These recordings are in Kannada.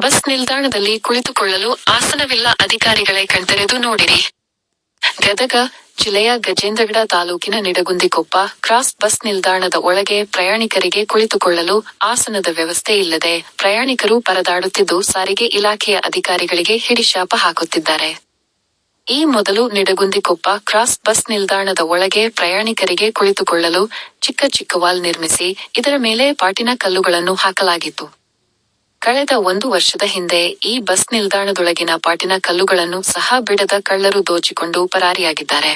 ಬಸ್ ನಿಲ್ದಾಣದಲ್ಲಿ ಕುಳಿತುಕೊಳ್ಳಲು ಆಸನವಿಲ್ಲ. ಅಧಿಕಾರಿಗಳೇ ಕಣ್ತೆರೆದು ನೋಡಿರಿ. ಗದಗ ಜಿಲ್ಲೆಯ ಗಜೇಂದ್ರಗಡ ತಾಲೂಕಿನ ನಿಡಗುಂದಿಕೊಪ್ಪ ಕ್ರಾಸ್ ಬಸ್ ನಿಲ್ದಾಣದ ಒಳಗೆ ಪ್ರಯಾಣಿಕರಿಗೆ ಕುಳಿತುಕೊಳ್ಳಲು ಆಸನದ ವ್ಯವಸ್ಥೆ ಇಲ್ಲದೆ ಪ್ರಯಾಣಿಕರು ಪರದಾಡುತ್ತಿದ್ದು ಸಾರಿಗೆ ಇಲಾಖೆಯ ಅಧಿಕಾರಿಗಳಿಗೆ ಹಿಡಿಶಾಪ ಹಾಕುತ್ತಿದ್ದಾರೆ. ಈ ಮೊದಲು ನಿಡಗುಂದಿಕೊಪ್ಪ ಕ್ರಾಸ್ ಬಸ್ ನಿಲ್ದಾಣದ ಒಳಗೆ ಪ್ರಯಾಣಿಕರಿಗೆ ಕುಳಿತುಕೊಳ್ಳಲು ಚಿಕ್ಕ ಚಿಕ್ಕ ವಾಲ್ ನಿರ್ಮಿಸಿ ಇದರ ಮೇಲೆ ಪಾಟಿನ ಕಲ್ಲುಗಳನ್ನು ಹಾಕಲಾಗಿತ್ತು. ಕಳೆದ 1 ವರ್ಷದ ಹಿಂದೆ ಈ ಬಸ್ ನಿಲ್ದಾಣದೊಳಗಿನ ಪಾಟಿನ ಕಲ್ಲುಗಳನ್ನು ಸಹ ಬಿಡದ ಕಳ್ಳರು ದೋಚಿಕೊಂಡು ಪರಾರಿಯಾಗಿದ್ದಾರೆ.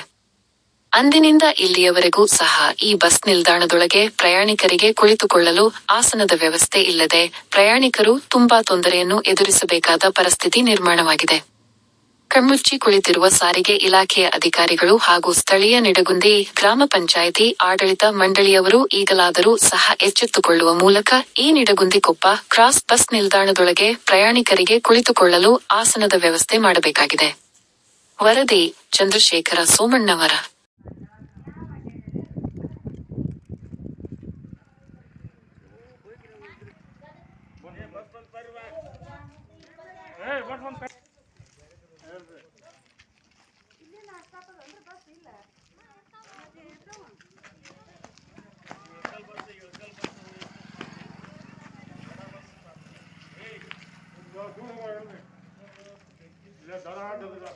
ಅಂದಿನಿಂದ ಇಲ್ಲಿಯವರೆಗೂ ಸಹ ಈ ಬಸ್ ನಿಲ್ದಾಣದೊಳಗೆ ಪ್ರಯಾಣಿಕರಿಗೆ ಕುಳಿತುಕೊಳ್ಳಲು ಆಸನದ ವ್ಯವಸ್ಥೆ ಇಲ್ಲದೆ ಪ್ರಯಾಣಿಕರು ತುಂಬಾ ತೊಂದರೆಯನ್ನು ಎದುರಿಸಬೇಕಾದ ಪರಿಸ್ಥಿತಿ ನಿರ್ಮಾಣವಾಗಿದೆ. ಕಣ್ಮುಚ್ಚಿ ಕುಳಿತಿರುವ ಸಾರಿಗೆ ಇಲಾಖೆಯ ಅಧಿಕಾರಿಗಳು ಹಾಗೂ ಸ್ಥಳೀಯ ನಿಡಗುಂದಿ ಗ್ರಾಮ ಪಂಚಾಯಿತಿ ಆಡಳಿತ ಮಂಡಳಿಯವರು ಈಗಲಾದರೂ ಸಹ ಎಚ್ಚೆತ್ತುಕೊಳ್ಳುವ ಮೂಲಕ ಈ ನಿಡಗುಂದಿಕೊಪ್ಪ ಕ್ರಾಸ್ ಬಸ್ ನಿಲ್ದಾಣದೊಳಗೆ ಪ್ರಯಾಣಿಕರಿಗೆ ಕುಳಿತುಕೊಳ್ಳಲು ಆಸನದ ವ್ಯವಸ್ಥೆ ಮಾಡಬೇಕಾಗಿದೆ. ವರದಿ ಚಂದ್ರಶೇಖರ ಸೋಮಣ್ಣವರ. Dura,